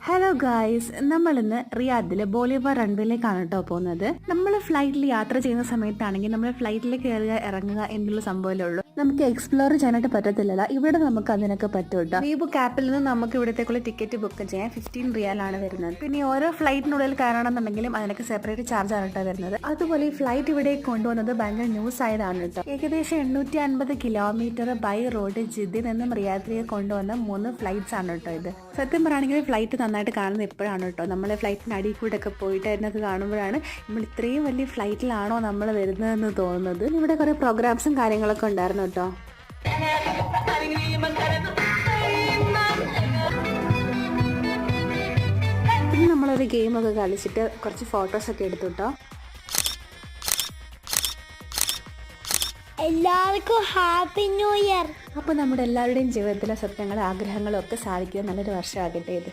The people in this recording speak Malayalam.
ഹലോ ഗായ്സ്, നമ്മളിന്ന് റിയാദിലെ ബോളിവാർ റൺവേയിലേക്കാണ് കേട്ടോ പോകുന്നത്. നമ്മൾ ഫ്ലൈറ്റിൽ യാത്ര ചെയ്യുന്ന സമയത്താണെങ്കിൽ നമ്മൾ ഫ്ലൈറ്റിൽ കയറുക ഇറങ്ങുക എന്നുള്ള സംഭവമല്ലേ ഉള്ളൂ. നമുക്ക് എക്സ്പ്ലോർ ചെയ്യാനായിട്ട് പറ്റത്തില്ല. ഇവിടെ നമുക്ക് അതിനൊക്കെ പറ്റും കേട്ടോ. വീബുക്ക് ആപ്പിൽ നിന്ന് നമുക്ക് ഇവിടത്തേക്കുള്ള ടിക്കറ്റ് ബുക്ക് ചെയ്യാൻ 15 റിയാലാണ് വരുന്നത്. പിന്നെ ഓരോ ഫ്ലൈറ്റിനുള്ളിൽ കയറണമെന്നുണ്ടെങ്കിലും അതിനൊക്കെ സെപ്പറേറ്റ് ചാർജ് ആണ് കേട്ടോ വരുന്നത്. അതുപോലെ ഈ ഫ്ലൈറ്റ് ഇവിടെ കൊണ്ടുവന്നത് ഭയങ്കര ന്യൂസ് ആയതാണ് കേട്ടോ. ഏകദേശം 850 കിലോമീറ്റർ ബൈ റോഡ് ജിദ്ദിൽ നിന്നും റിയാദിലേക്ക് കൊണ്ടുവന്ന 3 ഫ്ലൈറ്റ്സ് ആണ് കേട്ടോ ഇത്. സത്യം പറയുകയാണെങ്കിൽ ഫ്ലൈറ്റ് നന്നായിട്ട് കാണുന്നത് എപ്പോഴാണ് കേട്ടോ. നമ്മൾ ഫ്ലൈറ്റിന് അടിയിൽ കൂടെ ഒക്കെ പോയിട്ട് എന്നൊക്കെ കാണുമ്പോഴാണ് നമ്മൾ ഇത്രയും വലിയ ഫ്ലൈറ്റിലാണോ നമ്മൾ വരുന്നതെന്ന് തോന്നുന്നത്. ഇവിടെ കുറെ പ്രോഗ്രാംസും കാര്യങ്ങളൊക്കെ ഉണ്ടായിരുന്നു കേട്ടോ. പിന്നെ നമ്മളൊരു ഗെയിമൊക്കെ കളിച്ചിട്ട് കുറച്ച് ഫോട്ടോസൊക്കെ എടുത്തു കേട്ടോ. എല്ലാവർക്കും ഹാപ്പി ന്യൂ ഇയർ. അപ്പോൾ നമ്മുടെ എല്ലാവരുടെയും ജീവിതത്തിലെ സ്വപ്നങ്ങളും ആഗ്രഹങ്ങളും ഒക്കെ സാധിക്കുക നല്ലൊരു വർഷമാകട്ടെ ഇത്.